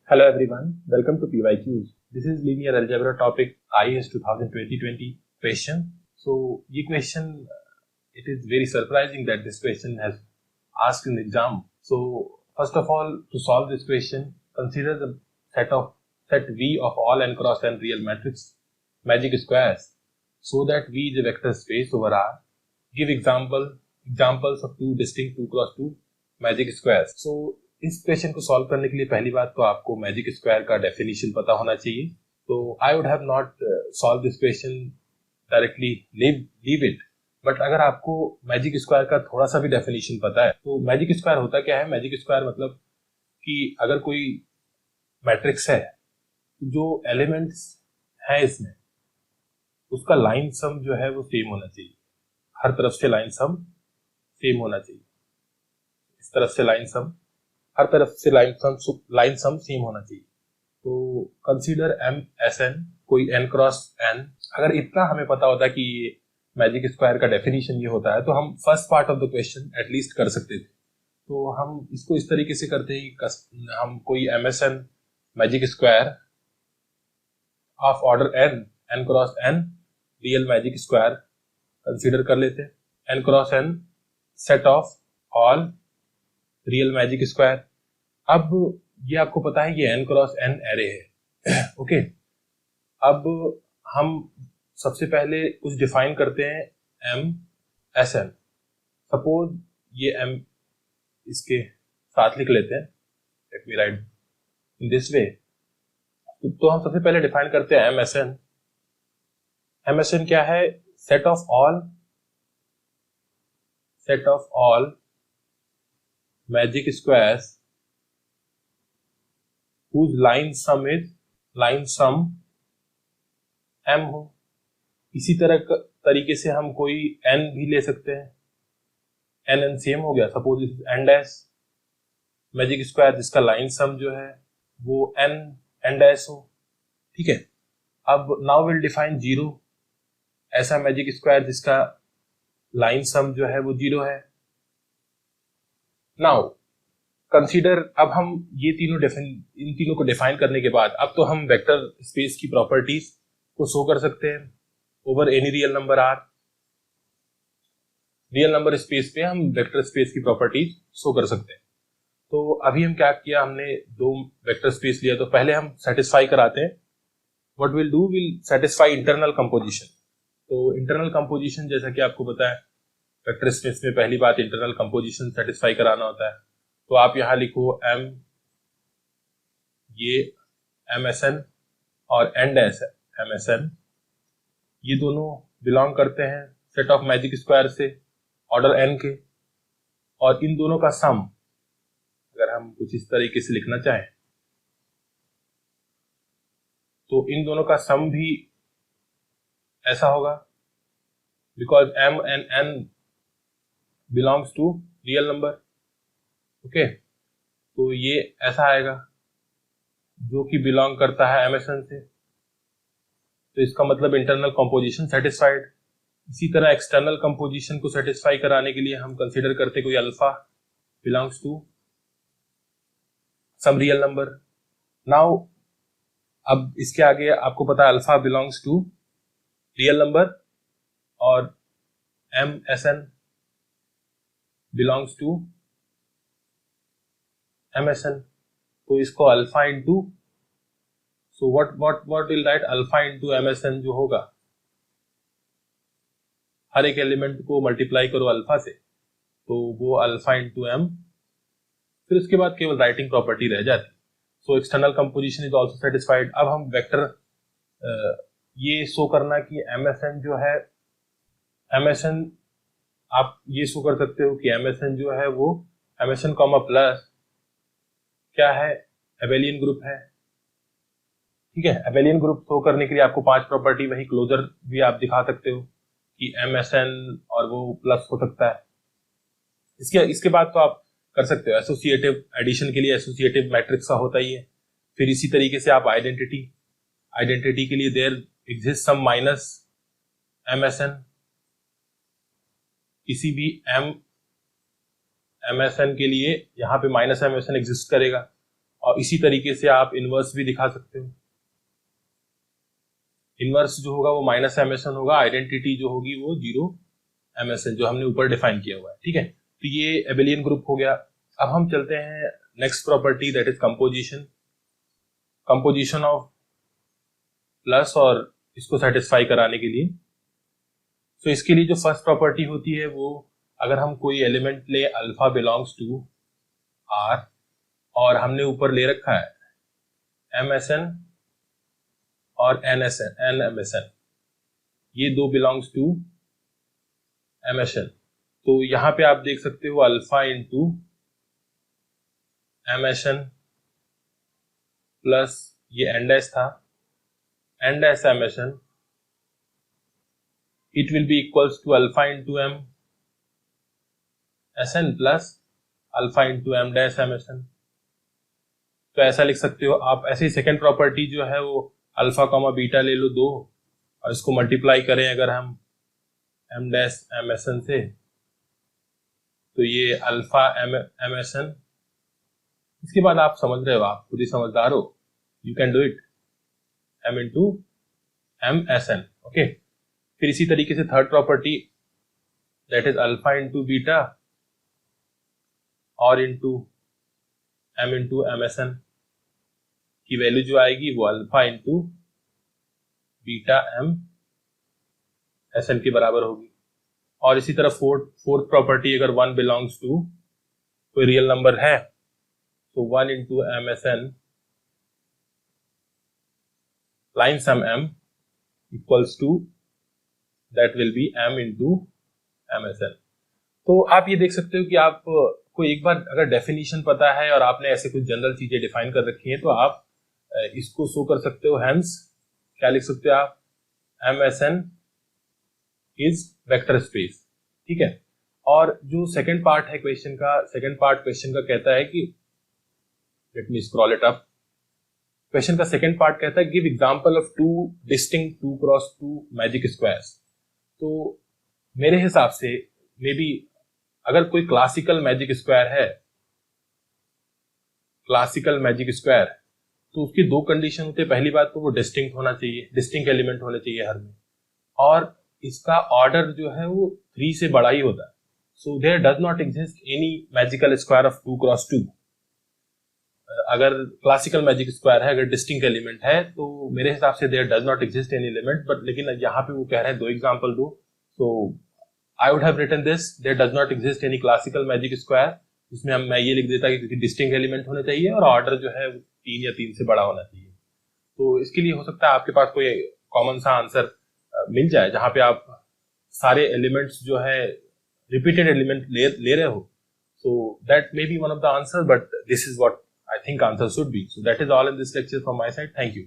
Hello everyone, welcome to PYQs. This is linear algebra topic IAS 2020 question. So, ये question, it is very surprising that this question has asked in the exam. So, first of all, to solve this question, consider the set V of all n cross n real matrix magic squares so that V is a vector space over R. Give examples of two distinct 2 cross 2 magic square. So इस question को solve करने के लिए पहली बात तो आपको magic square का डेफिनेशन पता होना चाहिए. तो I would have not solve this question directly, leave it. But अगर आपको मैजिक स्क्वायर का थोड़ा सा भी डेफिनेशन पता है तो मैजिक स्क्वायर होता क्या है. मैजिक स्क्वायर मतलब कि अगर कोई मैट्रिक्स है जो एलिमेंट्स है इसमें, उसका लाइन सम जो है वो सेम होना चाहिए. हर तरफ से लाइन सम सेम होना चाहिए. इस तरफ से लाइन सम, हर तरफ से लाइन सम सेम होना चाहिए. तो कंसीडर एम एस एन, कोई एन क्रॉस एन. अगर इतना हमें पता होता कि मैजिक स्क्वायर का डेफिनेशन ये होता है तो हम first part of the question at least कर सकते थे. तो हम इसको इस तरीके से करते हैं कि हम कोई M S N magic square of order N cross N real magic square consider कर लेते हैं. N cross N set of all real magic square. अब ये आपको पता है ये n क्रॉस n एरे है. ओके, अब हम सबसे पहले कुछ डिफाइन करते हैं m एस एन. सपोज ये m इसके साथ लिख लेते हैं. Let me write in this way. तो हम सबसे पहले डिफाइन करते हैं m S N. m S N क्या है? Set of all magic squares whose line sum m हो. इसी तरीके से हम कोई n भी ले सकते हैं. n सेम हो गया. सपोज इस n डैश मैजिक स्क्वायर जिसका लाइन सम जो है वो n डैश हो. ठीक है. अब नाउ विल डिफाइन 0, ऐसा मैजिक स्क्वायर जिसका लाइन सम जो है वो 0 है. नाउ कंसीडर, अब हम इन तीनों को डिफाइन करने के बाद अब तो हम वेक्टर स्पेस की प्रॉपर्टीज को शो कर सकते हैं over any real number R. Real number space पे हम वेक्टर स्पेस की प्रॉपर्टीज शो कर सकते हैं. तो अभी हम क्या किया, हमने दो वेक्टर स्पेस लिया. तो पहले हम सेटिस्फाई कराते हैं. What will do, will satisfy internal composition. तो इंटरनल कंपोजिशन जैसा कि आपको पता है वेक्टर स्पेस में पहली बात इंटरनल कंपोजिशन सेटिस्फाई कराना होता है. तो आप यहां लिखो m, ये एम एस एन और n dash M S N, ये दोनों बिलोंग करते हैं सेट ऑफ मैजिक स्क्वायर से ऑर्डर n के. और इन दोनों का सम अगर हम कुछ इस तरीके से लिखना चाहें तो इन दोनों का सम भी ऐसा होगा, because m and n belongs to real number. Okay, तो ये ऐसा आएगा जो कि बिलोंग करता है एमएसएन से. तो इसका मतलब इंटरनल कंपोजिशन सेटिस्फाइड. इसी तरह एक्सटर्नल कंपोजिशन को सेटिस्फाई कराने के लिए हम कंसीडर करते कोई alpha belongs to some real number. Now अब इसके आगे आपको पता है alpha belongs to real number और M S N belongs to MSN. तो इसको alpha into, so what will right, alpha into MSN जो होगा, हर एक एलिमेंट को मल्टीप्लाई करो अल्फा से तो वो अल्फा इंटू m. फिर उसके बाद केवल राइटिंग प्रॉपर्टी रह जाती. So external composition is also satisfied. अब हम वेक्टर ये शो करना कि MSN जो है, MSN आप ये शो कर सकते हो कि MSN जो है वो MSN कॉमा प्लस क्या है, एबेलियन ग्रुप है. ठीक है, एबेलियन ग्रुप शो करने के लिए आपको 5 प्रॉपर्टी, वही क्लोजर भी आप दिखा सकते हो कि MSN और वो प्लस हो सकता है. इसके बाद तो आप कर सकते हो एसोसिएटिव एडिशन के लिए एसोसिएटिव मैट्रिक्स का होता ही है. फिर इसी तरीके से आप आइडेंटिटी के लिए there exist some minus MSN. किसी भी MSN के लिए यहाँ पे माइनस MSN एग्जिस्ट करेगा. और इसी तरीके से आप इनवर्स भी दिखा सकते हो। इनवर्स जो होगा वो माइनस MSN होगा, आइडेंटिटी जो होगी वो 0 MSN जो हमने ऊपर डिफाइन किया हुआ है, ठीक है। तो ये एबेलियन ग्रुप हो गया। अब हम चलते हैं next property, that is composition. Composition of plus और इसको सेटिस्फाई कराने के लिए, तो इसके लिए जो फर्स्ट प्रॉपर्टी होती है वो, अगर हम कोई एलिमेंट ले अल्फा बिलोंग्स टू R और हमने ऊपर ले रखा है MSN और NMSN, ये दो बिलोंग्स टू MSN, तो यहां पे आप देख सकते हो अल्फा इंटू MSN प्लस ये NS था, NS MSN, it will be equals to alpha into M SN plus alpha into M dash MSN। तो ऐसा लिख सकते हो आप। ऐसे ही सेकेंड प्रॉपर्टी जो है वो अल्फा कॉमा बीटा ले लो 2 और इसको मल्टीप्लाई करें अगर हम M dash MSN से, तो ये अल्फा MSN। इसके बाद आप समझ रहे हो, आप खुद ही समझदार हो, you can do it, M into MSN, okay. फिर इसी तरीके से third property, that is alpha into beta और इंटू M इंटू MSN की वैल्यू जो आएगी वो अल्फा इंटू बीटा MSN के बराबर होगी। और इसी तरह फोर्थ प्रॉपर्टी, अगर 1 बिलोंग्स टू कोई रियल नंबर है तो 1 into MSN line sum M equals to that will be M into MSN। तो आप ये देख सकते हो कि आप को एक बार अगर डेफिनेशन पता है और आपने ऐसे कुछ जनरल चीजें डिफाइन कर रखी हैं तो आप इसको शो कर सकते हो। हेंस क्या लिख सकते हो आप, MSN इज वेक्टर स्पेस, ठीक है। और जो सेकंड पार्ट है क्वेश्चन का, सेकंड पार्ट क्वेश्चन का कहता है कि, let me scroll it up, question का सेकंड पार्ट कहता है give example of 2 distinct 2x2 magic squares. तो मेरे हिसाब से मे बी अगर कोई क्लासिकल मैजिक स्क्वायर है, क्लासिकल मैजिक स्क्वायर, तो उसकी 2 कंडीशन होते हैं। पहली बात तो वो डिस्टिंक्ट होना चाहिए, डिस्टिंक्ट एलिमेंट होने चाहिए हर में, और इसका ऑर्डर जो है वो 3 से बड़ा ही होता है। So there does not exist any magical square of 2x2। अगर क्लासिकल मैजिक स्क्वायर है, अगर डिस्टिंक्ट एलिमेंट है, तो मेरे हिसाब से there does not exist any element, but लेकिन यहाँ पे वो कह रहे हैं 2 एग्जाम्पल दो। सो I would have written this, there does not exist any classical magic square, जिसमें मैं ये लिख देता कि क्योंकि डिस्टिंक्ट एलिमेंट होने चाहिए और ऑर्डर जो है 3 या 3 से बड़ा होना चाहिए। तो इसके लिए हो सकता है आपके पास कोई कॉमन सा आंसर मिल जाए जहां पे आप सारे एलिमेंट्स जो है रिपीटेड एलिमेंट ले रहे हो। So that may be one of the answer, but this is what I think answer should be. So that is all in this lecture from my side. Thank you.